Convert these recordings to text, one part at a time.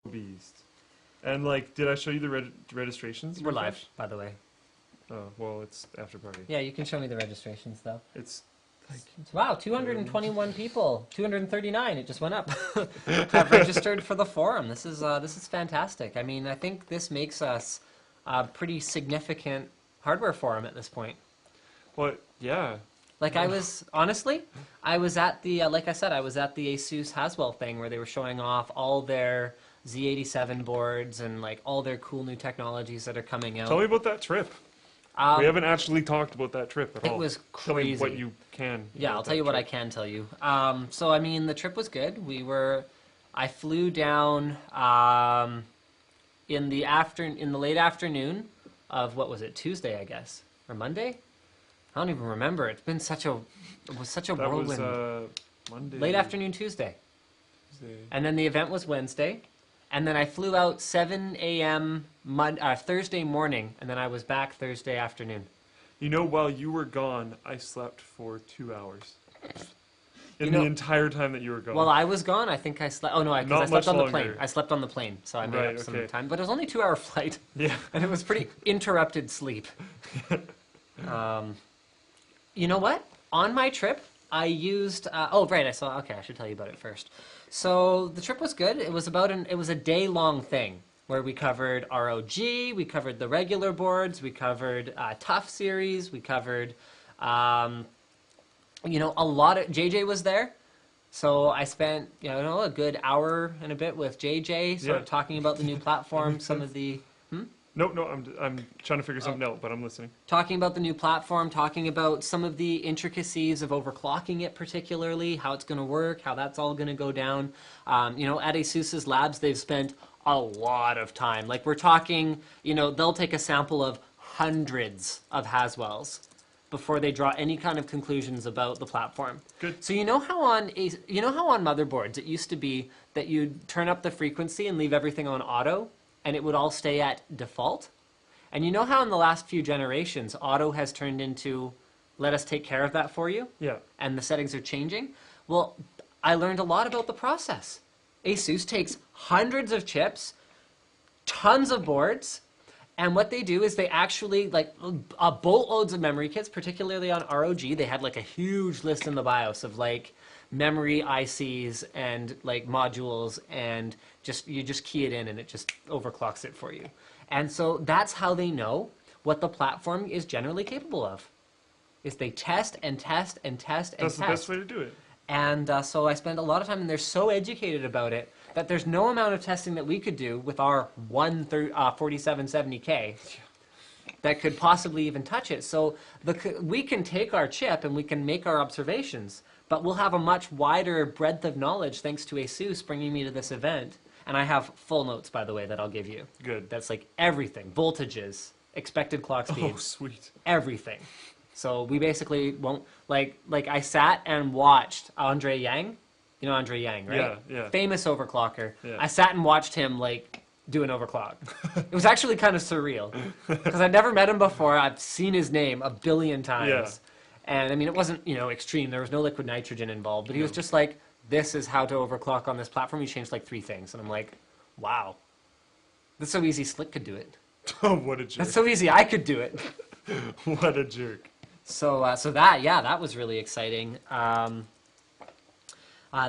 Beast. And like, did I show you the registrations? We're live, by the way. Oh, well, it's after party. Yeah, you can show me the registrations, though. It's like... Wow, 221 people. 239, it just went up. Have registered for the forum. This is fantastic. I mean, I think this makes us a pretty significant hardware forum at this point. Well, yeah. Like I was at the, like I said, I was at the ASUS Haswell thing where they were showing off all their Z87 boards and like all their cool new technologies that are coming out. Tell me about that trip. We haven't actually talked about that trip at all. It was Tell me crazy. what you can. Yeah, I'll tell you what I can tell you. So I mean, the trip was good. I flew down in the late afternoon of, what was it, Tuesday, I guess, or Monday? I don't even remember. It was such a whirlwind. That was Monday. Late afternoon Tuesday. And then the event was Wednesday. And then I flew out 7 a.m. Thursday morning, and then I was back Thursday afternoon. You know, while you were gone, I slept for 2 hours. In the entire time that you were gone. While I was gone, I think I slept. Oh no, I slept on the plane. I slept on the plane, so I made up some time. But it was only a 2-hour flight. Yeah. And it was pretty interrupted sleep. You know what? On my trip, I used. I should tell you about it first. So the trip was good. It was a day-long thing where we covered ROG, we covered the regular boards, we covered TUF series, we covered, a lot of. JJ was there, so I spent a good hour and a bit with JJ, sort of talking about the new platform, some of the. No, I'm trying to figure something out, but I'm listening. Talking about the new platform, talking about some of the intricacies of overclocking it particularly, how it's going to work, how that's all going to go down. At ASUS's labs, they've spent a lot of time. Like we're talking, they'll take a sample of hundreds of Haswells before they draw any kind of conclusions about the platform. Good. So how on motherboards it used to be that you'd turn up the frequency and leave everything on auto, and it would all stay at default. And you know how in the last few generations, auto has turned into, let us take care of that for you? Yeah. And the settings are changing? Well, I learned a lot about the process. ASUS takes hundreds of chips, tons of boards, and what they do is they actually, boatloads of memory kits, particularly on ROG, they had like a huge list in the BIOS of like memory ICs and like modules, and you just key it in and it just overclocks it for you. And so that's how they know what the platform is generally capable of. Is they test and test and test and test. That's the best way to do it. And so I spend a lot of time, and they're so educated about it that there's no amount of testing that we could do with our 4770K that could possibly even touch it. So we can take our chip and we can make our observations, but we'll have a much wider breadth of knowledge thanks to ASUS bringing me to this event. And I have full notes, by the way, that I'll give you. Good. That's like everything. Voltages, expected clock speeds. Oh, sweet. Everything. So we basically won't, like I sat and watched Andre Yang. You know Andre Yang, right? Yeah, yeah. Famous overclocker. Yeah. I sat and watched him, do an overclock. It was actually kind of surreal. Because I'd never met him before. I've seen his name a billion times. Yeah. And, I mean, it wasn't, extreme. There was no liquid nitrogen involved. But he was just like, this is how to overclock on this platform. He changed, 3 things. And I'm like, wow. That's so easy Slick could do it. Oh, what a jerk. That's so easy I could do it. What a jerk. So that was really exciting.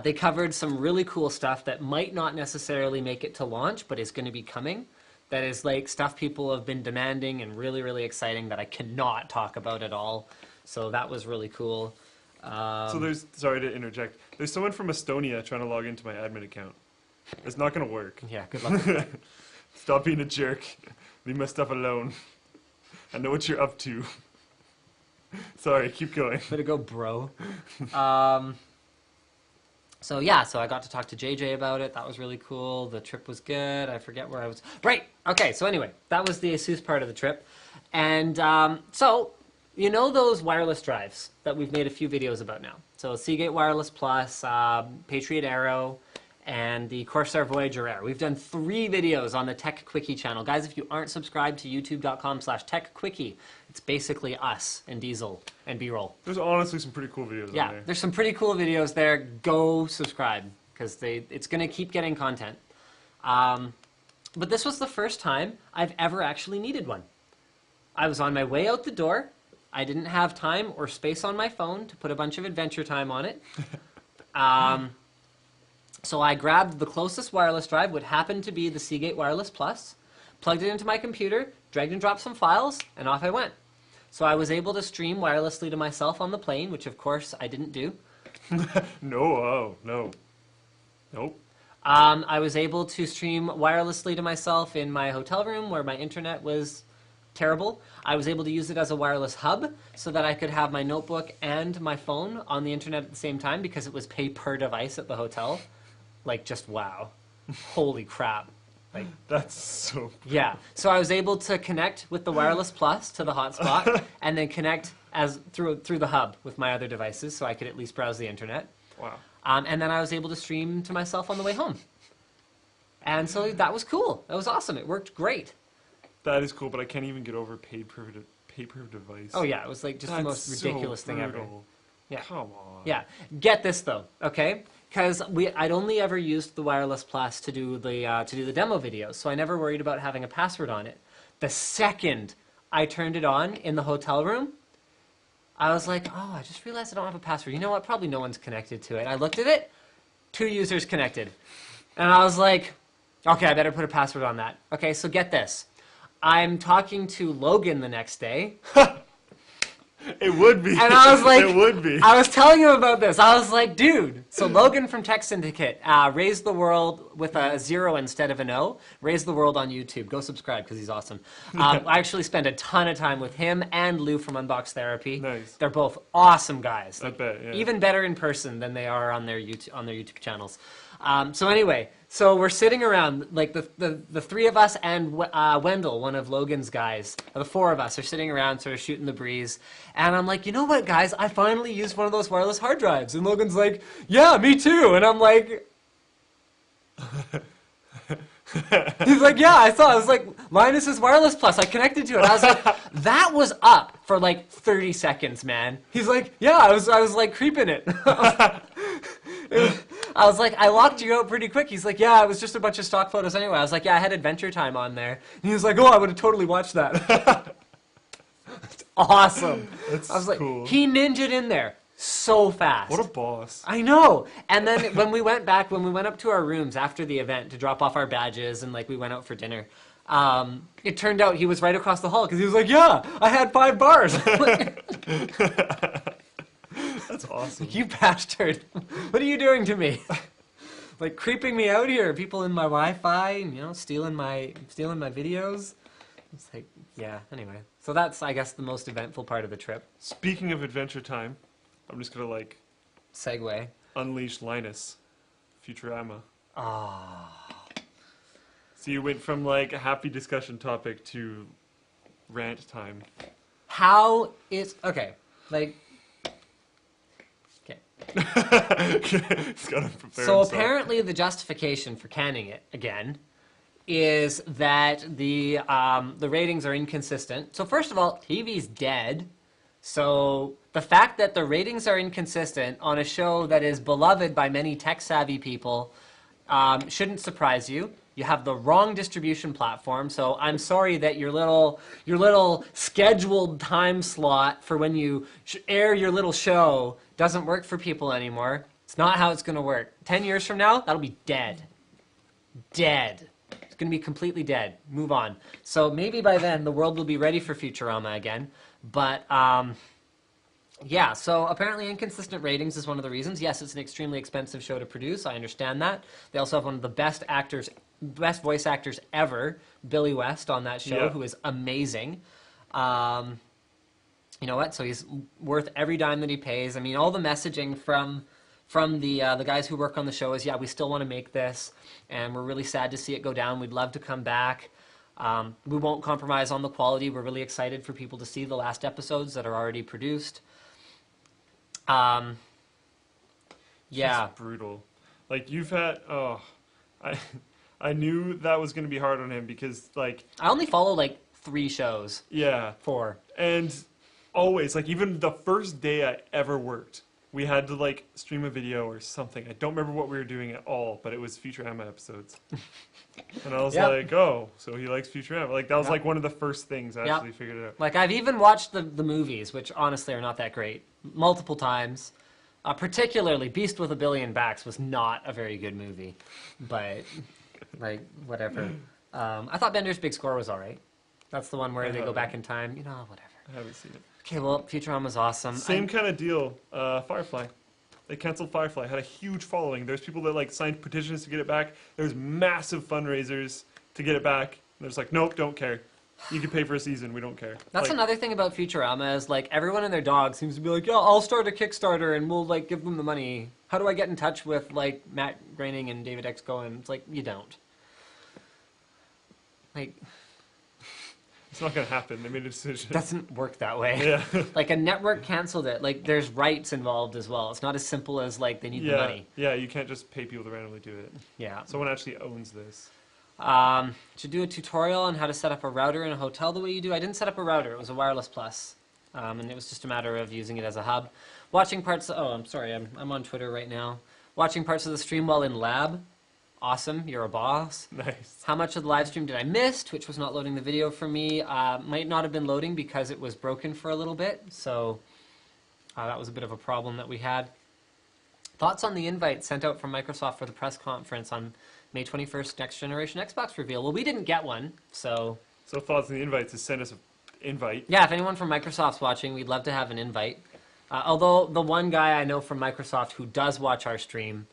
They covered some really cool stuff that might not necessarily make it to launch, but is going to be coming. That is stuff people have been demanding and really, really exciting that I cannot talk about at all. So that was really cool. Sorry to interject. There's someone from Estonia trying to log into my admin account. It's not going to work. Yeah, good luck with that. Stop being a jerk. Leave my stuff alone. I know what you're up to. Sorry, keep going. Way to go, bro. So I got to talk to JJ about it. That was really cool. The trip was good. I forget where I was. Right. Okay. So anyway, that was the ASUS part of the trip. And those wireless drives that we've made a few videos about now. So Seagate Wireless Plus, Patriot Aero, and the Corsair Voyager Air. We've done 3 videos on the Tech Quickie channel. Guys, if you aren't subscribed to youtube.com/techquickie, it's basically us and Diesel and B-roll. There's honestly some pretty cool videos on there. Yeah, there's some pretty cool videos there. Go subscribe, because it's going to keep getting content. But this was the first time I've ever actually needed one. I was on my way out the door. I didn't have time or space on my phone to put a bunch of Adventure Time on it. So I grabbed the closest wireless drive, what happened to be the Seagate Wireless Plus, plugged it into my computer, dragged and dropped some files, and off I went. So I was able to stream wirelessly to myself on the plane, which of course I didn't do. No. Nope. I was able to stream wirelessly to myself in my hotel room where my internet was terrible. I was able to use it as a wireless hub so that I could have my notebook and my phone on the internet at the same time because it was pay per device at the hotel. Like, just wow. Holy crap. Like, That's so... yeah. So I was able to connect with the Wireless Plus to the hotspot and then connect as through the hub with my other devices so I could at least browse the internet. Wow. And then I was able to stream to myself on the way home. And so that was cool. That was awesome. It worked great. That is cool, but I can't even get over pay per device. Oh yeah, it was like just the most ridiculous thing ever. Yeah. Come on. Yeah. Get this though, okay? Because I'd only ever used the Wireless Plus to do the demo videos, so I never worried about having a password on it. The second I turned it on in the hotel room, I was like, oh, I just realized I don't have a password. You know what? Probably no one's connected to it. I looked at it, 2 users connected. And I was like, okay, I better put a password on that. Okay, so get this. I'm talking to Logan the next day. It would be. And I was like, it would be. I was telling him about this. I was like, dude. So Logan from Tech Syndicate raised the world with a 0 instead of an O. Raised the world on YouTube. Go subscribe because he's awesome. I actually spend a ton of time with him and Lou from Unbox Therapy. Nice. They're both awesome guys. I bet. Yeah. Even better in person than they are on their YouTube channels. So anyway, so we're sitting around, like the three of us and Wendell, one of Logan's guys, the four of us are sitting around sort of shooting the breeze. And I'm like, you know what, guys? I finally used one of those wireless hard drives. And Logan's like, yeah, me too. And I'm like... He's like, yeah, I saw. I was like, Linus is Wireless Plus. I connected to it. I was like, that was up for like 30 seconds, man. He's like, yeah, I was like creeping it. I was like, I locked you out pretty quick. He's like, yeah, it was just a bunch of stock photos anyway. I was like, yeah, I had Adventure Time on there. And he was like, oh, I would have totally watched that. It's awesome. That's I was like, cool. he ninja'd in there so fast. What a boss. I know. And then when we went up to our rooms after the event to drop off our badges and like we went out for dinner, it turned out he was right across the hall because he was like, yeah, I had 5 bars. That's awesome. You bastard. What are you doing to me? Like creeping me out here, people in my Wi-Fi, you know, stealing my videos. It's like, yeah, anyway. So that's, I guess, the most eventful part of the trip. Speaking of Adventure Time, I'm just gonna like Segue. unleash Linus, Futurama. Ah. So you went from like a happy discussion topic to rant time. How is, okay, like, okay. He's gotta prepare So himself. apparently the justification for canning it again is that the ratings are inconsistent. So first of all, TV's dead. So the fact that the ratings are inconsistent on a show that is beloved by many tech-savvy people shouldn't surprise you. You have the wrong distribution platform, so I'm sorry that your little scheduled time slot for when you air your little show doesn't work for people anymore. It's not how it's going to work. 10 years from now, that'll be dead. Dead. It's going to be completely dead. Move on. So maybe by then the world will be ready for Futurama again. But yeah, so apparently inconsistent ratings is one of the reasons. Yes, it's an extremely expensive show to produce. I understand that. They also have one of the best voice actors ever, Billy West, on that show, Yeah. who is amazing. You know what? So he's worth every dime that he pays. I mean, all the messaging from the guys who work on the show is, yeah, we still want to make this, and we're really sad to see it go down. We'd love to come back. We won't compromise on the quality. We're really excited for people to see the last episodes that are already produced. Yeah. It's brutal. Like you've had, I knew that was going to be hard on him because like, I only follow like 3 shows. yeah. 4. And always, like even the first day I ever worked, we had to like stream a video or something. I don't remember what we were doing at all, but it was Futurama episodes. And I was Yep. like, oh, so he likes Futurama. Like that was Yep. like one of the first things I Yep. actually figured it out. Like I've even watched the movies, which honestly are not that great, multiple times. Particularly Beast with a Billion Backs was not a very good movie, but like whatever. I thought Bender's Big Score was all right. That's the one where they go back in time. You know, whatever. I haven't seen it. Okay, well, Futurama's awesome. Same kind of deal. Firefly. They canceled Firefly. Had a huge following. There's people that like signed petitions to get it back. There's massive fundraisers to get it back. And there's like, nope, don't care. You can pay for a season. We don't care. That's like, another thing about Futurama is like everyone and their dog seems to be like, yeah, I'll start a Kickstarter and we'll like give them the money. How do I get in touch with like Matt Groening and David X. Cohen? It's like you don't. Like it's not gonna happen. They made a decision. doesn't work that way. Yeah. Like a network canceled it. Like there's rights involved as well. It's not as simple as like they need the money. Yeah, you can't just pay people to randomly do it. Yeah. Someone actually owns this. To do a tutorial on how to set up a router in a hotel the way you do. I didn't set up a router. It was a wireless plus. And it was just a matter of using it as a hub. Watching parts oh, I'm sorry. I'm on Twitter right now. Watching parts of the stream while in lab. Awesome. You're a boss. Nice. How much of the live stream did I miss? Twitch was not loading the video for me. Might not have been loading because it was broken for a little bit. So that was a bit of a problem that we had. Thoughts on the invite sent out from Microsoft for the press conference on May 21st, Next Generation Xbox reveal. Well, we didn't get one, so... So thoughts on the invites is send us an invite. Yeah, if anyone from Microsoft's watching, we'd love to have an invite. Although the one guy I know from Microsoft who does watch our stream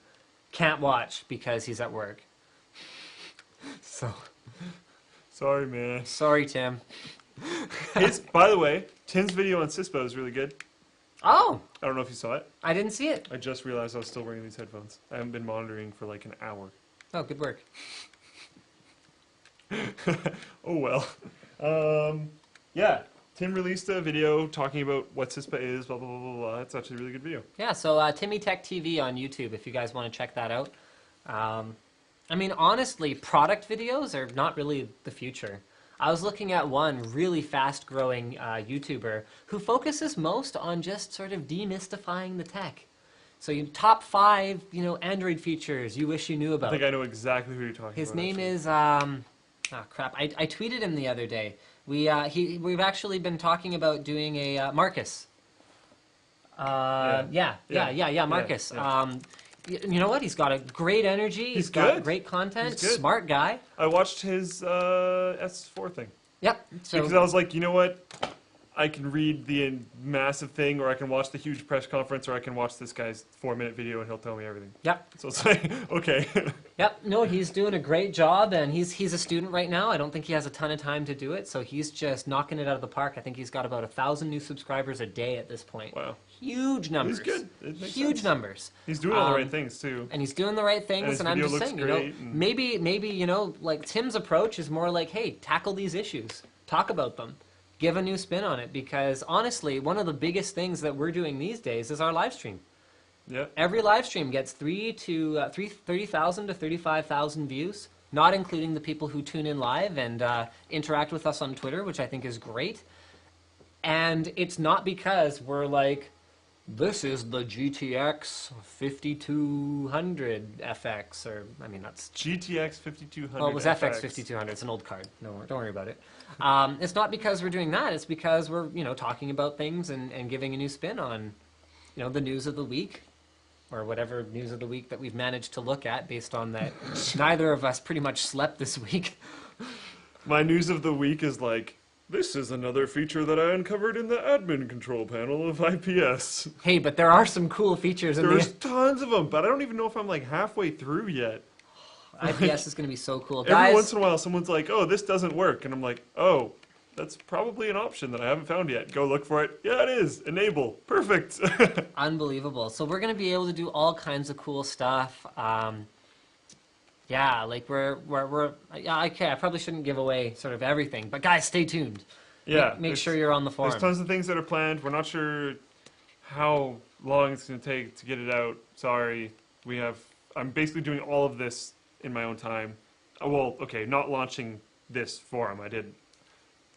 can't watch because he's at work. So, Sorry, man. sorry, Tim. By the way, Tim's video on Cispo is really good. Oh, I don't know if you saw it. I didn't see it. I just realized I was still wearing these headphones. I haven't been monitoring for like an hour. Oh, good work. Oh well. Yeah, Tim released a video talking about what CISPA is, blah, blah, blah, blah, blah. It's actually a really good video. Yeah, so Timmy Tech TV on YouTube, if you guys want to check that out. I mean, honestly, product videos are not really the future. I was looking at one really fast-growing YouTuber who focuses most on just sort of demystifying the tech. So you top 5, Android features you wish you knew I about. think I know exactly who you're talking His about. name actually. is crap. I tweeted him the other day. We've actually been talking about doing a Marcus. Yeah, Marcus. Yeah. You know what? He's got a great energy. He's got good. great content. He's good. Smart guy. I watched his S4 thing. Yep. So Because I was like, you know what? I can read the massive thing, or I can watch the huge press conference, or I can watch this guy's 4-minute video and he'll tell me everything. yep. So it's like, okay. Yep. No, he's doing a great job, and he's a student right now. I don't think he has a ton of time to do it, so he's just knocking it out of the park. I think he's got about 1,000 new subscribers a day at this point. Wow. Huge numbers. He's good. It makes Huge sense. numbers. He's doing all the right Um, things, too. And he's doing the right And things, his and I'm video just looks saying, great, and- maybe, like Tim's approach is more like, hey, tackle these issues, talk about them, give a new spin on it, because honestly, one of the biggest things that we're doing these days is our live stream. Yeah. Every live stream gets 30,000 to 35,000 views, not including the people who tune in live and interact with us on Twitter, which I think is great. And it's not because we're like, this is the GTX 5200 FX, or, I mean, that's... GTX 5200. Well, it was FX 5200. It's an old card. No, don't worry about it. It's not because we're doing that. It's because we're, talking about things and giving a new spin on, the news of the week, or whatever news of the week that we've managed to look at, based on that neither of us pretty much slept this week. My news of the week is like, this is another feature that I uncovered in the admin control panel of IPS. Hey, but there are some cool features in There's the tons of them, but I don't even know if I'm like halfway through yet. IPS is going to be so cool, Every guys. once in a while, someone's like, "Oh, this doesn't work," and I'm like, "Oh, that's probably an option that I haven't found yet." Go look for it. Yeah, it is. Enable. Perfect. Unbelievable. So we're going to be able to do all kinds of cool stuff. Yeah, like okay, I probably shouldn't give away sort of everything, but guys, stay tuned. Yeah. Make there's- sure you're on the forum. There's tons of things that are planned. We're not sure how long it's going to take to get it out. Sorry. I'm basically doing all of this in my own time. Well, okay, not launching this forum. I did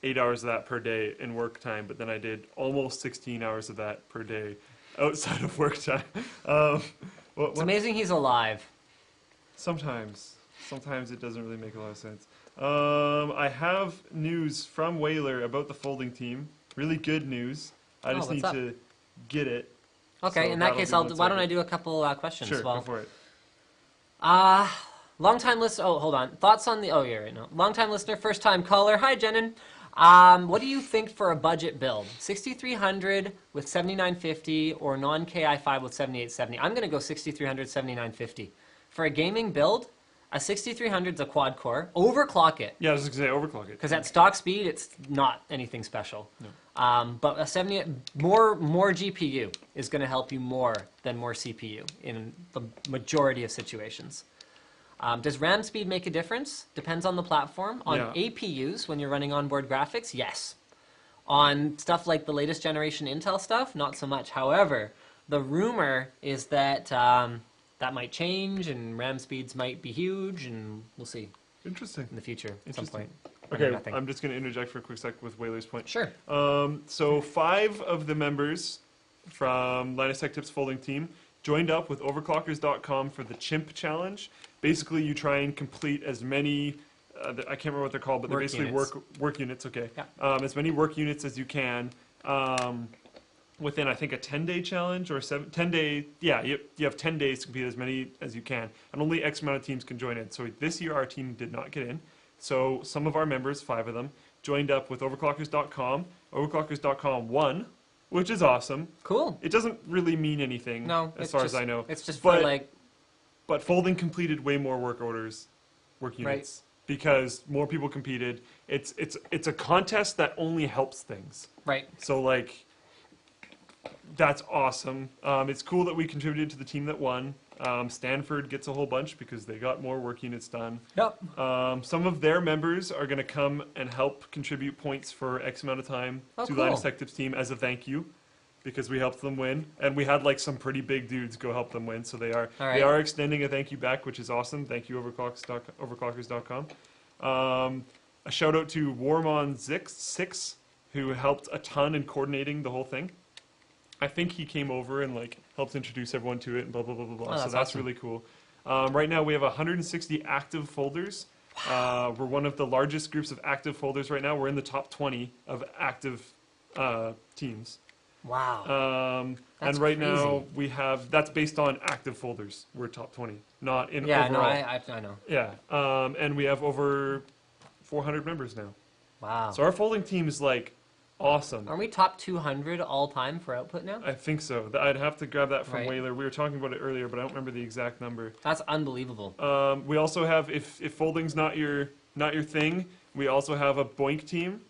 8 hours of that per day in work time, but then I did almost 16 hours of that per day outside of work time. It's amazing he's alive. Sometimes it doesn't really make a lot of sense. I have news from Whaler about the folding team. Really good news. I just need to get it. Okay, So in that that'll case, be one why don't I second. do a couple questions? Sure, Well, go for it. long-time listener. Oh, hold on. Thoughts on the? Oh, yeah, right now. Long-time listener, first-time caller. Hi, Jenin. What do you think for a budget build? 6300 with 7950 or non-KI5 with 7870? I'm gonna go 6300 7950 for a gaming build. A 6300 is a quad core. Overclock it. Yeah, I was just gonna say overclock it. Because at stock speed, it's not anything special. No. But a 70 more GPU is going to help you more than more CPU in the majority of situations. Does RAM speed make a difference? Depends on the platform. On APUs, when you're running onboard graphics, yes. On stuff like the latest generation Intel stuff, not so much. However, the rumor is that that might change, and RAM speeds might be huge, and we'll see. Interesting. In the future, at some point. Okay, I'm just going to interject for a quick sec with Whaler's point. Sure. So 5 of the members from Linus Tech Tips Folding Team joined up with Overclockers.com for the Chimp Challenge. Basically, you try and complete as many, I can't remember what they're called, but they're basically work units, okay. Yeah. As many work units as you can within, I think, a 10-day challenge or 10-day, yeah, you have 10 days to complete as many as you can. And only X amount of teams can join in. So this year, our team did not get in. So some of our members, 5 of them, joined up with Overclockers.com. Overclockers.com won, which is awesome. Cool. It doesn't really mean anything, as far as I know. It's just for like... But Folding completed way more work units, because more people competed. It's a contest that only helps things. Right. So, like, that's awesome. It's cool that we contributed to the team that won. Stanford gets a whole bunch because they got more work units done. Yep. Some of their members are going to come and help contribute points for X amount of time to the Linus Tech Tips team as a thank you, because we helped them win, and we had like some pretty big dudes go help them win. So they are extending a thank you back, which is awesome. Thank you, Overclockers.com. A shout out to Warmon6, who helped a ton in coordinating the whole thing. I think he came over and like helped introduce everyone to it and blah blah blah blah blah. So that's really cool. Right now we have 160 active folders. We're one of the largest groups of active folders right now. We're in the top 20 of active teams. Wow. And right now we have, that's based on active folders. We're top 20, not in overall. Yeah, no, I know. Yeah. And we have over 400 members now. Wow. So our folding team is like awesome. Are we top 200 all time for output now? I think so. I'd have to grab that from Whaler. We were talking about it earlier, but I don't remember the exact number. That's unbelievable. We also have, if folding's not your thing, we also have a Boink team.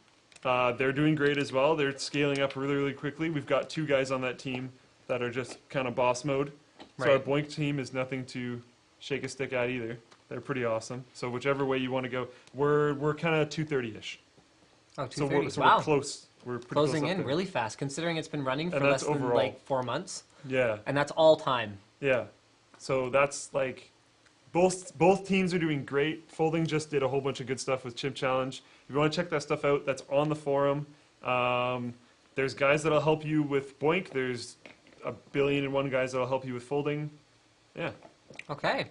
They're doing great as well. They're scaling up really, really quickly. We've got 2 guys on that team that are just kind of boss mode. So our Boink team is nothing to shake a stick at either. They're pretty awesome. So whichever way you want to go, we're kind of 230-ish. Oh, 230. So we're close. We're pretty closing close in there. really fast, considering it's been running for less than like 4 months. Yeah. And that's all time. Yeah. So that's like, both teams are doing great. Folding just did a whole bunch of good stuff with Chimp Challenge. If you want to check that stuff out, that's on the forum. There's guys that'll help you with Boink. There's 1,000,001 guys that'll help you with Folding. Yeah. Okay.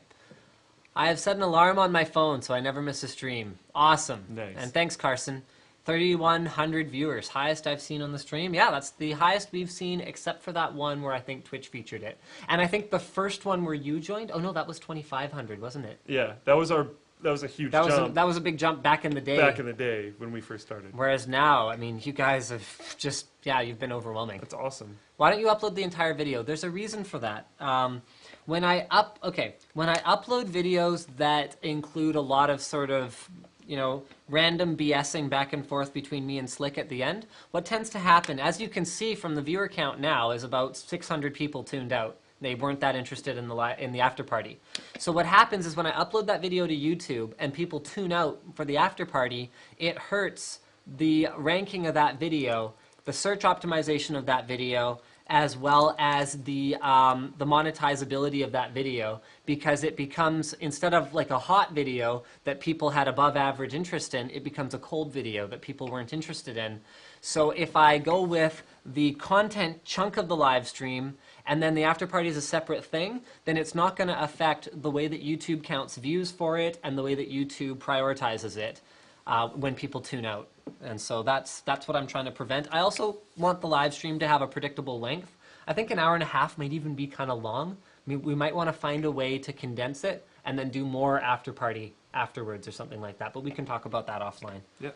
I have set an alarm on my phone so I never miss a stream. Awesome. Nice. And thanks, Carson. 3,100 viewers, highest I've seen on the stream. Yeah, that's the highest we've seen, except for that one where I think Twitch featured it. And I think the first one where you joined, oh no, that was 2,500, wasn't it? Yeah, that was a huge jump. That was a big jump back in the day. Back in the day when we first started. Whereas now, I mean, you guys have just, you've been overwhelming. That's awesome. Why don't you upload the entire video? There's a reason for that. When I upload videos that include a lot of sort of, random BSing back and forth between me and Slick at the end, what tends to happen, as you can see from the viewer count now, is about 600 people tuned out. They weren't that interested in the after party. So what happens is when I upload that video to YouTube and people tune out for the after party, it hurts the ranking of that video, the search optimization of that video, as well as the monetizability of that video, because it becomes, instead of like a hot video that people had above average interest in, it becomes a cold video that people weren't interested in. So if I go with the content chunk of the live stream and then the after party is a separate thing, then it's not going to affect the way that YouTube counts views for it and the way that YouTube prioritizes it when people tune out. And so that's what I'm trying to prevent. I also want the live stream to have a predictable length. I think an hour and a half might even be kind of long. I mean, we might want to find a way to condense it and then do more after party afterwards or something like that. But we can talk about that offline. Yeah.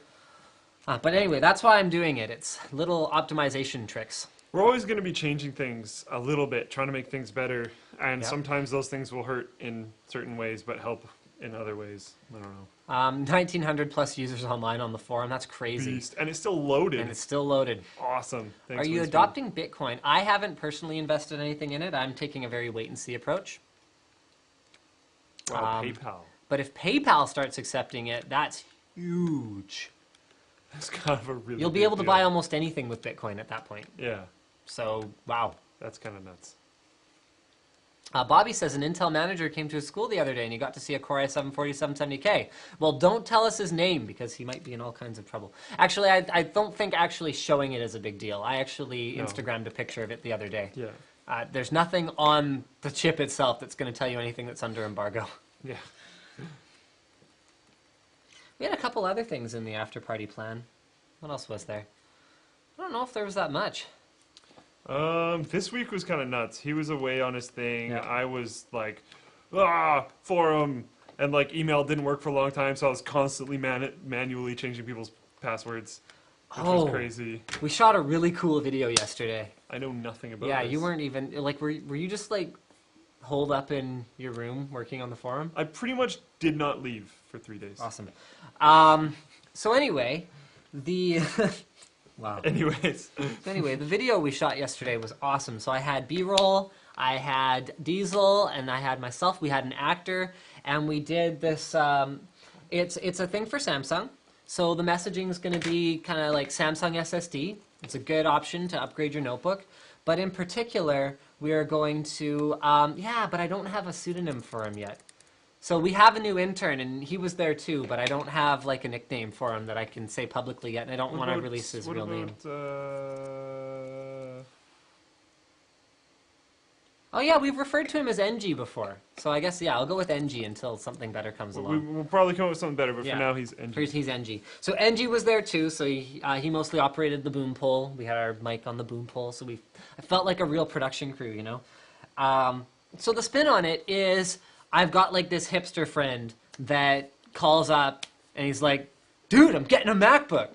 But anyway, that's why I'm doing it. It's little optimization tricks. We're always going to be changing things a little bit, trying to make things better, and Yep. sometimes those things will hurt in certain ways, but help in other ways. I don't know. 1,900 plus users online on the forum. That's crazy. Beast. And it's still loaded. And it's still loaded. Awesome. Thanks, Are you Winspeed. adopting Bitcoin? I haven't personally invested anything in it. I'm taking a very wait-and-see approach. Wow, PayPal. But if PayPal starts accepting it, that's huge. That's kind of a really You'll be big able to deal. buy almost anything with Bitcoin at that point. Yeah, So, wow. that's kind of nuts. Bobby says an Intel manager came to his school the other day and he got to see a Core i7 4770K. Well, don't tell us his name because he might be in all kinds of trouble. Actually, I don't think actually showing it is a big deal. I actually No. Instagrammed a picture of it the other day. Yeah, There's nothing on the chip itself that's going to tell you anything that's under embargo. yeah. We had a couple other things in the after party plan. What else was there? I don't know if there was that much. This week was kind of nuts. He was away on his thing. Yeah. I was like, forum, and like email didn't work for a long time, so I was constantly manually changing people's passwords, which was crazy. We shot a really cool video yesterday. I know nothing about Yeah, this. you weren't even, like, were you just, like, holed up in your room working on the forum? I pretty much did not leave for 3 days. Awesome. So anyway, the... wow. Anyways. Anyway, the video we shot yesterday was awesome. So I had B-roll, I had Diesel, and I had myself. We had an actor, and we did this... it's a thing for Samsung. So the messaging is going to be kind of like Samsung SSD. It's a good option to upgrade your notebook. But in particular, we are going to... yeah, but I don't have a pseudonym for him yet. So we have a new intern, and he was there too, but I don't have like a nickname for him that I can say publicly yet, and I don't want to release his real name. Oh yeah, we've referred to him as NG before. So I guess, yeah, I'll go with NG until something better comes along. We'll probably come up with something better, but Yeah. for now he's NG. He's NG. So NG was there too, so he mostly operated the boom pole. We had our mic on the boom pole, so I felt like a real production crew, you know? So the spin on it is, I've got like this hipster friend that calls up and he's like, dude, I'm getting a MacBook.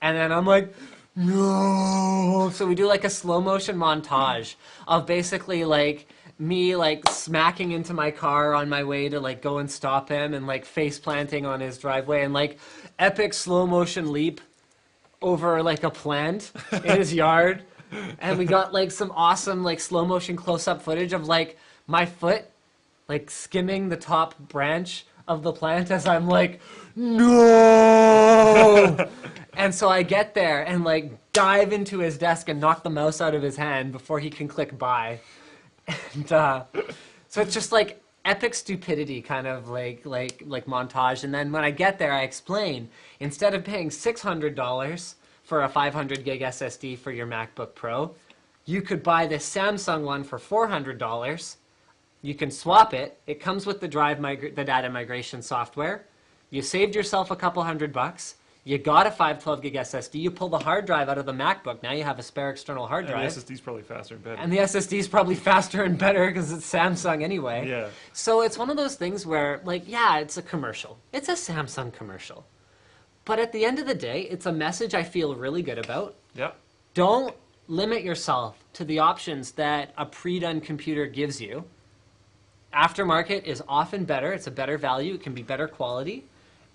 And then I'm like, no. So we do like a slow motion montage of basically like me like smacking into my car on my way to like go and stop him and like face planting on his driveway and like epic slow motion leap over like a plant in his yard. And we got like some awesome like slow motion close up footage of like my foot like skimming the top branch of the plant as I'm like, no! And so I get there and like dive into his desk and knock the mouse out of his hand before he can click buy. And so it's just like epic stupidity kind of like montage. And then when I get there, I explain, instead of paying $600 for a 500 gig SSD for your MacBook Pro, you could buy this Samsung one for $400. You can swap it. It comes with the the data migration software. You saved yourself a couple $100. You got a 512 gig SSD. You pull the hard drive out of the MacBook. Now you have a spare external hard drive. And the SSD's probably faster and better. And the SSD is probably faster and better because it's Samsung anyway. Yeah. So it's one of those things where, like, yeah, it's a commercial. It's a Samsung commercial. But at the end of the day, it's a message I feel really good about. Yeah. Don't limit yourself to the options that a pre-done computer gives you. Aftermarket is often better. It's a better value. It can be better quality.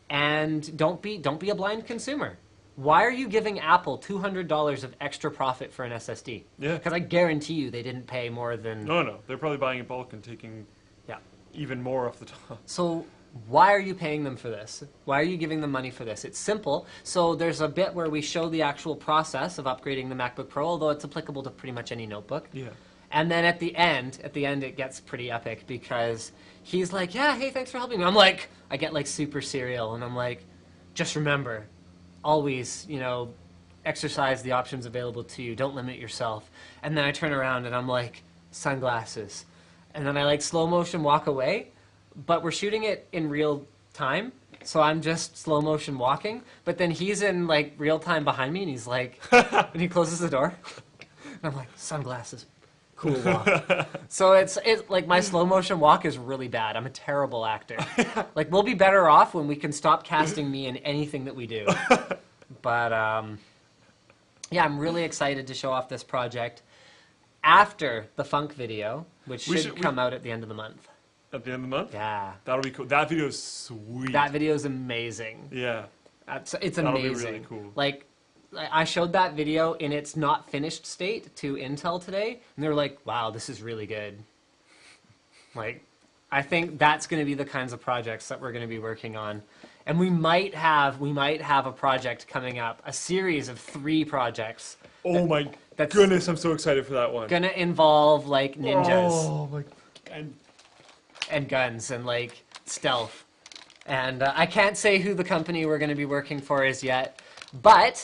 And don't be a blind consumer. Why are you giving Apple $200 of extra profit for an SSD? Yeah. Because I guarantee you they didn't pay more than... No. They're probably buying in bulk and taking Yeah. even more off the top. So why are you paying them for this? Why are you giving them money for this? It's simple. So there's a bit where we show the actual process of upgrading the MacBook Pro, although it's applicable to pretty much any notebook. Yeah. And then at the end, it gets pretty epic because he's like, yeah, hey, thanks for helping me. I'm like, I get like super serial, and I'm like, just remember, always, exercise the options available to you. Don't limit yourself. And then I turn around and I'm like, sunglasses. And then I like slow motion walk away, but we're shooting it in real time. So I'm just slow motion walking, but then he's in like real time behind me and he's like, and he closes the door. And I'm like, sunglasses. Cool walk. So it's like my slow motion walk is really bad. I'm a terrible actor. Like we'll be better off when we can stop casting me in anything that we do. But yeah, I'm really excited to show off this project after the funk video, which should come out at the end of the month. At the end of the month? Yeah. That'll be cool. That video is sweet. That video is amazing. Yeah. It's That'll amazing. be really cool. Like, I showed that video in its not finished state to Intel today, and they were like, wow, this is really good. Like, I think that's going to be the kinds of projects that we're going to be working on. And we might have a project coming up, a series of 3 projects. Oh my goodness, I'm so excited for that one. Going to involve, like, ninjas. Oh my... And guns and, like, stealth. And I can't say who the company we're going to be working for is yet, but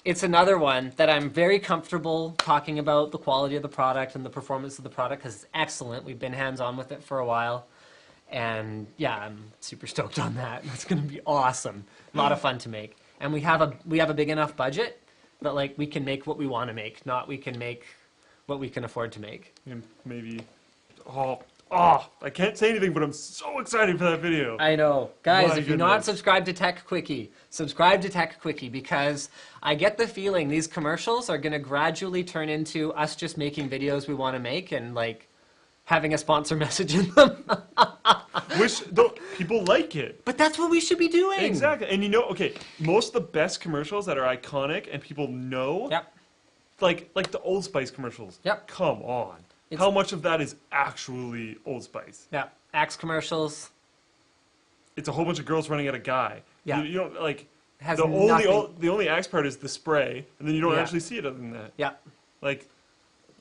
it's another one that I'm very comfortable talking about the quality of the product and the performance of the product because it's excellent. We've been hands-on with it for a while. And yeah, I'm super stoked on that. It's going to be awesome. A lot of fun to make. And we have a big enough budget that like we can make what we want to make, not we can make what we can afford to make. And maybe... I can't say anything, but I'm so excited for that video. I know. Guys, My if you're not goodness. subscribed to Tech Quickie, subscribe to Tech Quickie because I get the feeling these commercials are going to gradually turn into us just making videos we want to make and like having a sponsor message in them. People like it. But that's what we should be doing. Exactly. And most of the best commercials that are iconic and people know, Yep. like the Old Spice commercials. Yep. Come on. It's- How much of that is actually Old Spice? Yeah. Axe commercials. It's a whole bunch of girls running at a guy. Yeah. You don't like Has the nothing- only Axe part is the spray, and then you don't Yeah. actually see it other than that. Yeah. Like,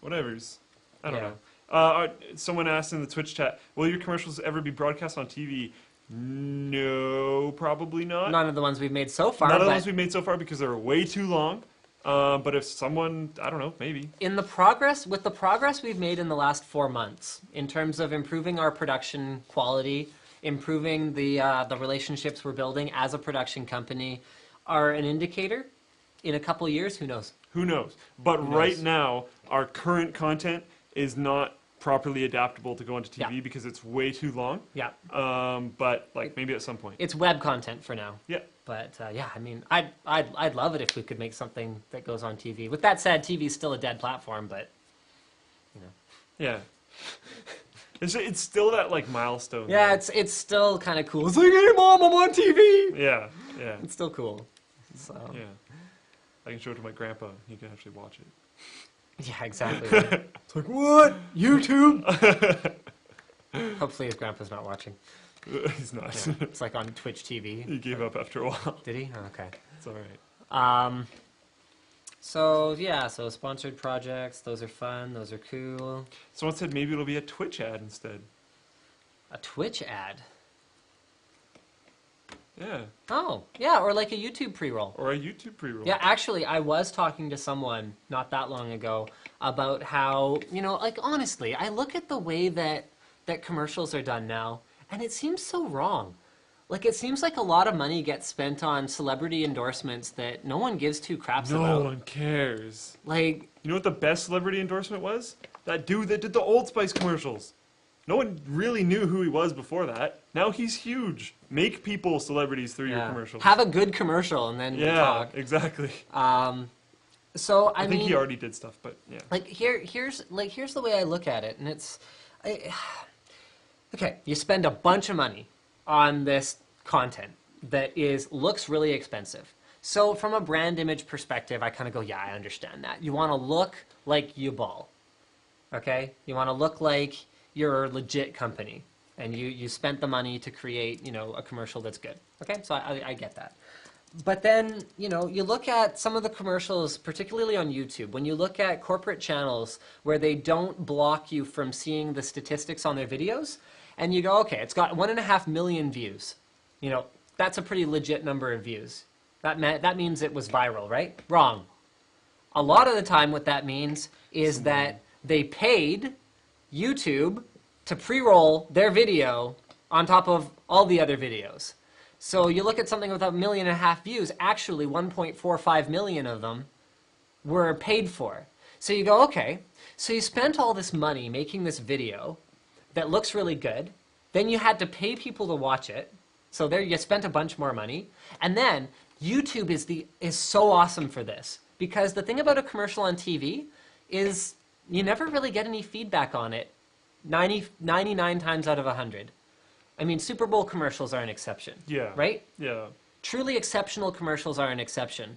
whatever's. I don't Yeah. know. Someone asked in the Twitch chat, will your commercials ever be broadcast on TV? No, probably not. None of the ones we've made so far. None of the but ones we've made so far because they're way too long. But if someone, I don't know, maybe. with the progress we've made in the last 4 months, in terms of improving our production quality, improving the relationships we're building as a production company, are an indicator. In a couple years, who knows? Who knows? But Who right knows? now, our current content is not properly adaptable to go onto TV Yeah. because it's way too long. Yeah, But like maybe at some point. it's web content for now. Yeah. But yeah, I mean, I'd love it if we could make something that goes on TV. With that said, TV is still a dead platform, but Yeah. It's still that like milestone. yeah, though. it's still kind of cool. It's like, hey mom, I'm on TV. Yeah. Yeah. It's still cool. So Yeah. I can show it to my grandpa. He can actually watch it. yeah, exactly. It's like what? YouTube? Hopefully his grandpa's not watching. He's not. Yeah, it's like on Twitch TV. He gave up after a while. Did he? Oh, okay. It's all right. So yeah, so sponsored projects, those are fun, those are cool. Someone said maybe it'll be a Twitch ad instead. A Twitch ad. Yeah. Oh, yeah, or like a YouTube pre-roll. Or a YouTube pre-roll. Yeah, actually, I was talking to someone not that long ago about how, like honestly, I look at the way that commercials are done now, and it seems so wrong. Like, it seems like a lot of money gets spent on celebrity endorsements that no one gives two craps No about. one cares. Like, You know what the best celebrity endorsement was? That dude that did the Old Spice commercials. No one really knew who he was before that. Now he's huge. Make people celebrities through your yeah. commercials. Have a good commercial and then we'll yeah, talk. exactly. So I think mean, he already did stuff, but yeah. like here's the way I look at it, and it's, okay, you spend a bunch of money on this content that looks really expensive. So from a brand image perspective, I kind of go, yeah, I understand that. You want to look like you ball, okay? You want to look like you're a legit company. and you spent the money to create, you know, a commercial that's good. Okay, so I get that. But then, you know, you look at some of the commercials, particularly on YouTube, when you look at corporate channels where they don't block you from seeing the statistics on their videos, and you go, okay, it's got 1.5 million views. You know, that's a pretty legit number of views. That means it was viral, right? Wrong. A lot of the time what that means is that they paid YouTube to pre-roll their video on top of all the other videos. So you look at something with 1.5 million views, actually 1.45 million of them were paid for. So you go, okay, so you spent all this money making this video that looks really good, then you had to pay people to watch it, so there you spent a bunch more money, and then YouTube is so awesome for this, because the thing about a commercial on TV is you never really get any feedback on it 99 times out of 100. I mean, Super Bowl commercials are an exception. Yeah. Right? Yeah. Truly exceptional commercials are an exception.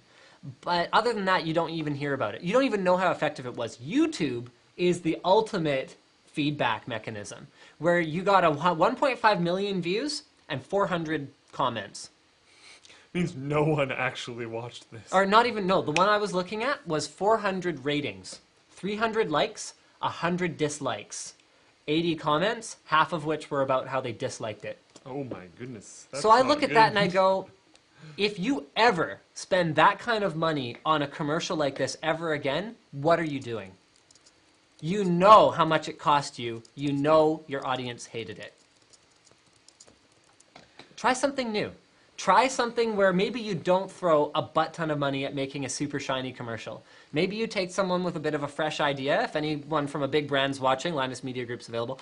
But other than that, you don't even hear about it. You don't even know how effective it was. YouTube is the ultimate feedback mechanism, where you got 1.5 million views and 400 comments. Means no one actually watched this. Or not even, no, the one I was looking at was 400 ratings, 300 likes, 100 dislikes. 80 comments, half of which were about how they disliked it. Oh my goodness. So I look at that and I go, if you ever spend that kind of money on a commercial like this ever again, what are you doing? You know how much it cost you. You know your audience hated it. Try something new. Try something where maybe you don't throw a butt ton of money at making a super shiny commercial. Maybe you take someone with a bit of a fresh idea. If anyone from a big brand's watching, Linus Media Group's available.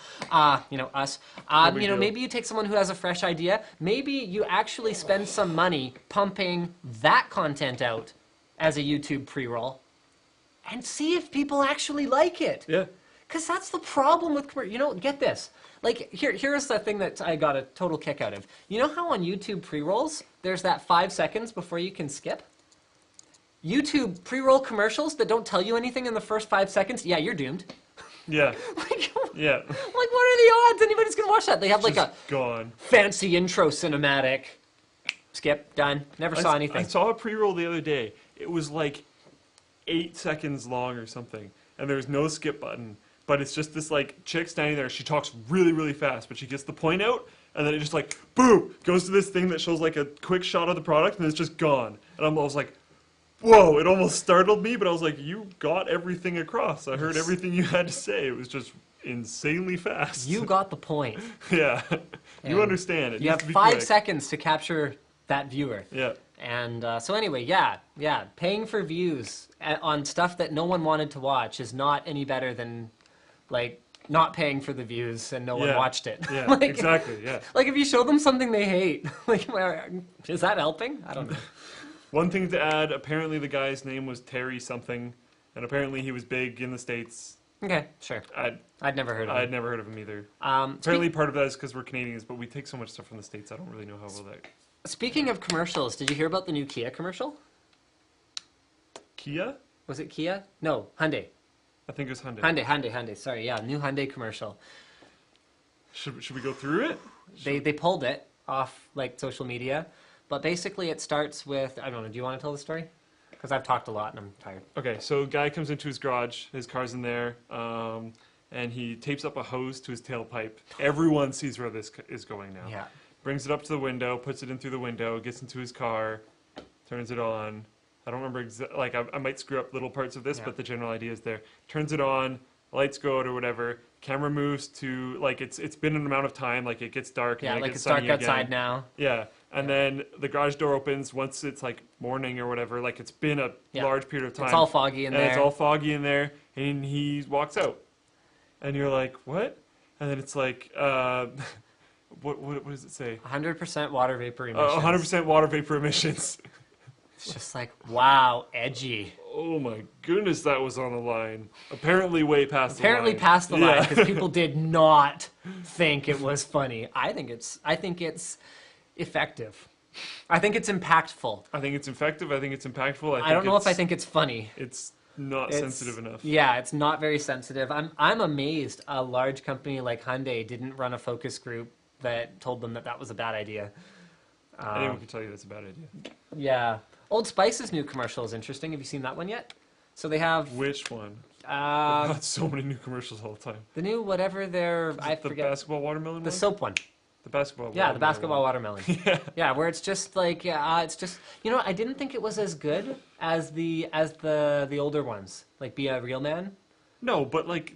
You know, us. You know, maybe you take someone who has a fresh idea. Maybe you actually spend some money pumping that content out as a YouTube pre-roll and see if people actually like it. Yeah. Because that's the problem with commercial. You know, get this. Like, here's the thing that I got a total kick out of. You know how on YouTube pre-rolls, there's that 5 seconds before you can skip? YouTube pre-roll commercials that don't tell you anything in the first 5 seconds, yeah, you're doomed. Yeah. Yeah. Like, what are the odds anybody's gonna watch that? They have like Just a gone. fancy intro cinematic. Skip, done. Never saw anything. I saw a pre-roll the other day. It was like 8 seconds long or something, and there's no skip button. But it's just this like chick standing there. She talks really, really fast, but she gets the point out, and then it just like boom goes to this thing that shows like a quick shot of the product, and it's just gone. And I was like, whoa! It almost startled me, but I was like, you got everything across. I heard everything you had to say. It was just insanely fast. You got the point. Yeah, you And understand. It you needs have to be 5 quick. seconds to capture that viewer. Yeah. And so anyway, yeah, paying for views on stuff that no one wanted to watch is not any better than like not paying for the views and no one watched it. Yeah, like, exactly. Yeah. Like if you show them something they hate, like is that helping? I don't know. One thing to add: apparently the guy's name was Terry something, and apparently he was big in the States. Okay, sure. I'd never heard of I'd him. never heard of him either. Um, Apparently, part of that is because we're Canadians, but we take so much stuff from the States. I don't really know how well that. Speaking of commercials, did you hear about the new Kia commercial? Kia? Was it Kia? No, Hyundai. I think it was Hyundai. Hyundai. Sorry, yeah, new Hyundai commercial. Should we go through it? They pulled it off like social media, but basically it starts with, I don't know, do you want to tell the story? Because I've talked a lot and I'm tired. Okay, so guy comes into his garage, his car's in there, and he tapes up a hose to his tailpipe. Everyone sees where this is going now. Yeah. Brings it up to the window, puts it in through the window, gets into his car, turns it on. I don't remember like I might screw up little parts of this, but the general idea is there. Turns it on, lights go out or whatever. Camera moves to like it's been an amount of time, like it gets dark. Yeah, and like it gets it's dark sunny outside again. now. Yeah, and then the garage door opens once it's like morning or whatever. Like it's been a large period of time. It's all foggy in and there. it's all foggy in there, and he walks out, and you're like, what? And then it's like, what does it say? 100% water vapor emissions. 100% water vapor emissions. It's just like, wow, edgy. Oh my goodness, that was on the line. Apparently way past Apparently the line. past the line because people did not think it was funny. I think it's effective. I think it's impactful. I think it's effective. I think it's impactful. I don't know if I think it's funny. It's not It's- sensitive enough. Yeah, it's not very sensitive. I'm amazed a large company like Hyundai didn't run a focus group that told them that that was a bad idea. Anyone can tell you that's a bad idea. Yeah. Old Spice's new commercial is interesting. Have you seen that one yet? So they have Which one? uh, Got so many new commercials all the time. the new whatever they're I The forget basketball watermelon the one? soap one. The basketball Yeah, the basketball one. watermelon. Yeah, where it's just like it's just I didn't think it was as good as the older ones, like Be a Real Man. No, but like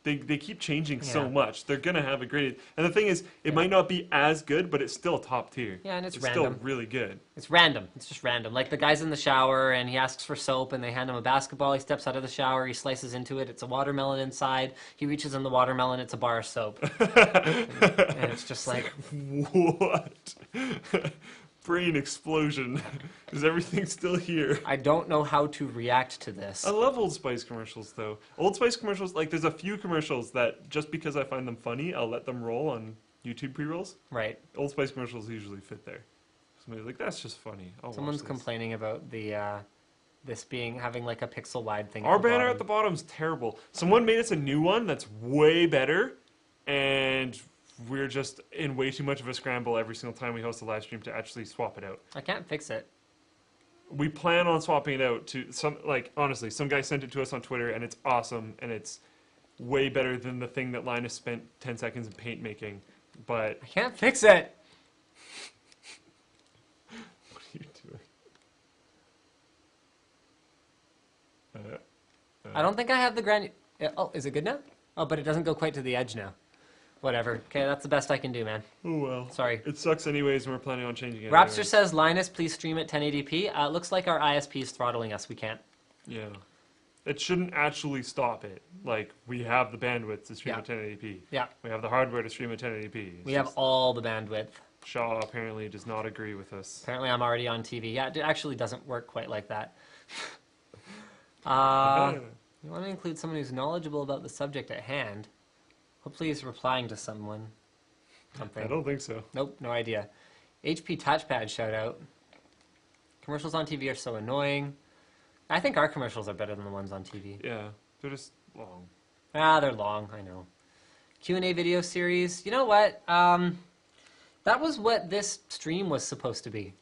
they keep changing so Yeah. much. They're gonna have a great. And the thing is, it might not be as good, but it's still top tier. Yeah, and it's still random. really good. It's random. It's just random. Like the guy's in the shower and he asks for soap and they hand him a basketball. He steps out of the shower. He slices into it. It's a watermelon inside. He reaches in the watermelon. It's a bar of soap. And it's just like, What? Brain explosion. Is everything still here? I don't know how to react to this. I love Old Spice commercials though. Old Spice commercials, like there's a few commercials that just because I find them funny, I'll let them roll on YouTube pre-rolls. Right. Old Spice commercials usually fit there. Somebody's like, that's just funny. I'll Someone's watch this. complaining about the this having like a pixel wide thing. Our banner bottom. at the bottom's terrible. Someone made us a new one that's way better, and we're just in way too much of a scramble every single time we host a live stream to actually swap it out. I can't fix it. We plan on swapping it out to honestly, some guy sent it to us on Twitter and it's awesome and it's way better than the thing that Linus spent 10 seconds in paint making. But I can't fix it. what are you doing? I don't think I have the Oh, is it good now? Oh, but it doesn't go quite to the edge now. Whatever. Okay, that's the best I can do, man. Oh well. Sorry. It sucks anyways and we're planning on changing it. Rapster anyways. says, Linus, please stream at 1080p. It looks like our ISP is throttling us. We can't. Yeah. It shouldn't actually stop it. Like, we have the bandwidth to stream Yeah. at 1080p. Yeah. We have the hardware to stream at 1080p. It's We have just- all the bandwidth. Shaw apparently does not agree with us. Apparently, I'm already on TV. Yeah, it actually doesn't work quite like that. You want to include someone who's knowledgeable about the subject at hand. Hopefully, he's replying to someone. Something. I don't think so. Nope, no idea. HP touchpad shout out. Commercials on TV are so annoying. I think our commercials are better than the ones on TV. Yeah, they're just long. They're long, I know. Q&A video series. You know what? That was what this stream was supposed to be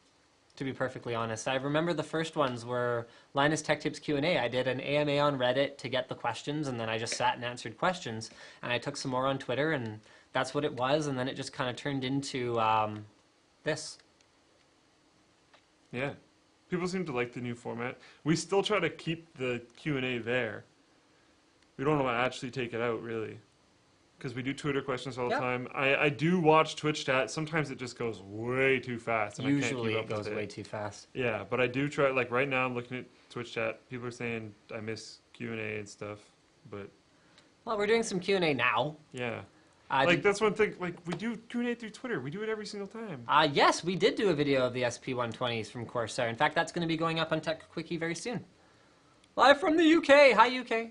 perfectly honest. I remember the first ones were Linus Tech Tips Q&A. I did an AMA on Reddit to get the questions, and then I just sat and answered questions. And I took some more on Twitter, and that's what it was, and then it just kind of turned into this. Yeah. People seem to like the new format. We still try to keep the Q&A there. We don't want to actually take it out, really. Because we do Twitter questions all the Yep. time. I do watch Twitch chat. Sometimes it just goes way too fast. And Usually I it can't keep up goes with way too fast. Yeah, but I do try. Like right now, I'm looking at Twitch chat. People are saying I miss Q&A and stuff. But Well, we're doing some Q&A now. yeah. Like Like that's one thing. Like we do Q&A through Twitter. We do it every single time. yes, we did do a video of the SP120s from Corsair. In fact, that's going to be going up on Tech Quickie very soon. Live from the UK. Hi, UK.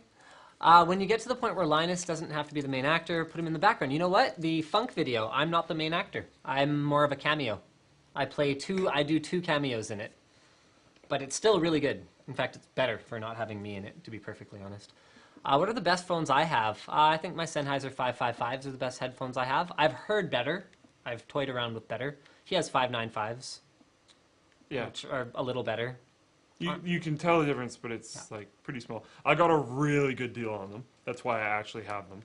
When you get to the point where Linus doesn't have to be the main actor, put him in the background. You know what? The Funk video, I'm not the main actor. I'm more of a cameo. I do two cameos in it. But it's still really good. In fact, it's better for not having me in it, to be perfectly honest. What are the best phones I have? I think my Sennheiser 555s are the best headphones I have. I've heard better. I've toyed around with better. He has 595s, Yeah. which are a little better. You can tell the difference, but it's like pretty small. I got a really good deal on them. That's why I actually have them.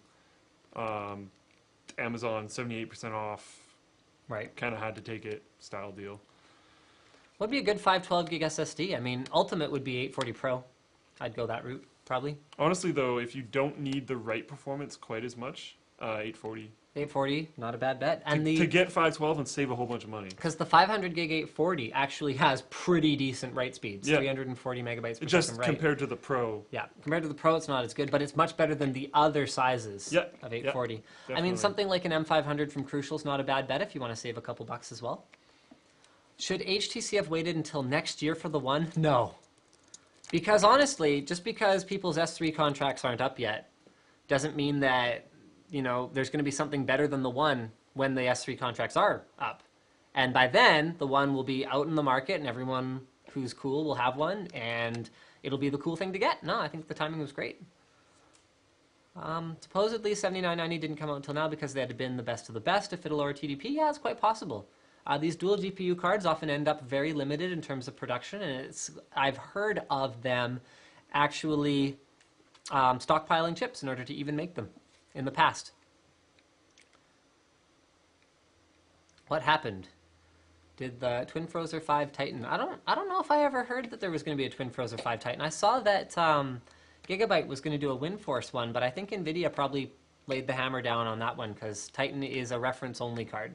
Amazon 78% off. Right. Kind of had to take it. Style deal. What'd be a good 512 gig SSD? I mean, Ultimate would be 840 Pro. I'd go that route, probably. Honestly, though, if you don't need the right performance quite as much, 840. 840, not a bad bet. And To get 512 and save a whole bunch of money. because the 500 gig 840 actually has pretty decent write speeds, Yeah. 340 megabytes per Just second write. compared to the Pro. Yeah, compared to the Pro, it's not as good, but it's much better than the other sizes Yeah, of 840. I definitely. mean, something like an M500 from Crucial's not a bad bet if you want to save a couple bucks as well. Should HTC have waited until next year for the One? No. Because honestly, just because people's S3 contracts aren't up yet doesn't mean that, there's going to be something better than the One when the S3 contracts are up. And by then, the One will be out in the market and everyone who's cool will have one, and it'll be the cool thing to get. No, I think the timing was great. Supposedly 7990 didn't come out until now because they had been the best of the best to fit a lower TDP. Yeah, it's quite possible. These dual GPU cards often end up very limited in terms of production, and I've heard of them actually stockpiling chips in order to even make them in the past. What happened? Did the Twin Frozer 5 Titan? I don't know if I ever heard that there was going to be a Twin Frozer 5 Titan. I saw that Gigabyte was going to do a WindForce one, but I think Nvidia probably laid the hammer down on that one because Titan is a reference-only card.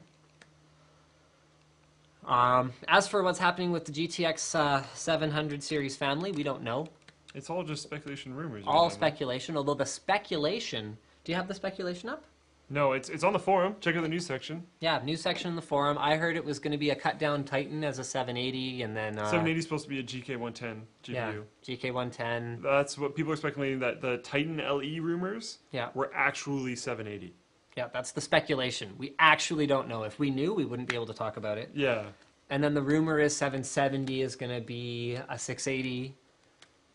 As for what's happening with the GTX 700 series family, we don't know. It's all just speculation, rumors. All speculation, although the speculation... Do you have the speculation up? No, it's on the forum. Check out the news section. Yeah, news section in the forum. I heard it was going to be a cut-down Titan as a 780, and then... 780 is supposed to be a GK110 GPU. Yeah, GK110. That's what people are speculating, that the Titan LE rumors Yeah. were actually 780. Yeah, that's the speculation. We actually don't know. If we knew, we wouldn't be able to talk about it. Yeah. And then the rumor is 770 is going to be a 680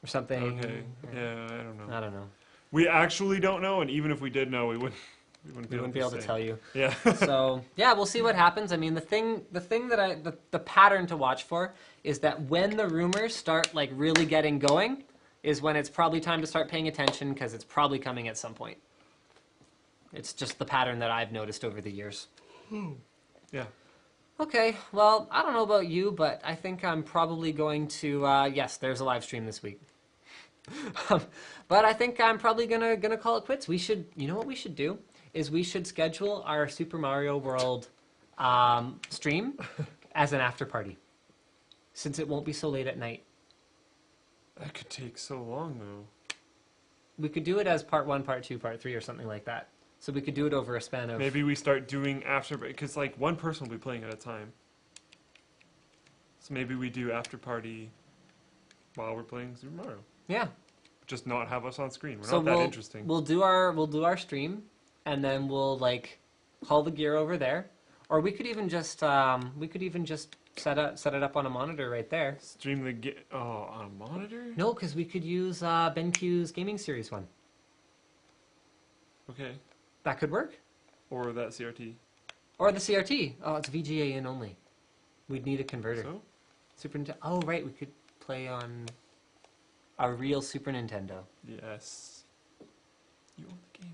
or something. Okay. Yeah, I don't know. I don't know. We actually don't know, and even if we did know, we wouldn't We wouldn't be able to say. tell you. Yeah. So yeah, we'll see what happens. I mean, the thing that the pattern to watch for is that when the rumors start like really getting going, is when it's probably time to start paying attention because it's probably coming at some point. It's just the pattern that I've noticed over the years. Yeah. Okay, well, I don't know about you, but I think I'm probably going to, yes, there's a live stream this week. But I think I'm probably gonna call it quits. We should, you know what we should do? Is we should schedule our Super Mario World stream as an after party. Since it won't be so late at night. That could take so long, though. We could do it as part 1, part 2, part 3, or something like that. So we could do it over a span of... Maybe we start doing after, because like one person will be playing at a time. So maybe we do after party while we're playing Super Mario. Yeah. Just not have us on screen. We're So not that interesting. We'll do our stream, and then we'll like haul the gear over there, or we could even just set it up on a monitor right there. Stream on a monitor? No, because we could use BenQ's Gaming Series one. Okay. That could work. Or that CRT. Or the CRT. Oh, it's VGA in only. We'd need a converter. So? Super Nintendo. Oh, right. We could play on a real Super Nintendo. Yes. You own the game.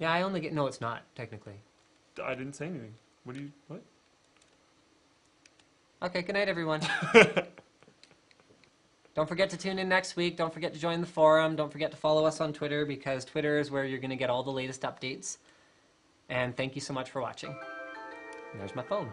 Yeah, I only get... No, it's not, technically. I didn't say anything. What? Okay, good night, everyone. Don't forget to tune in next week. Don't forget to join the forum. Don't forget to follow us on Twitter, because Twitter is where you're going to get all the latest updates. And thank you so much for watching. And there's my phone.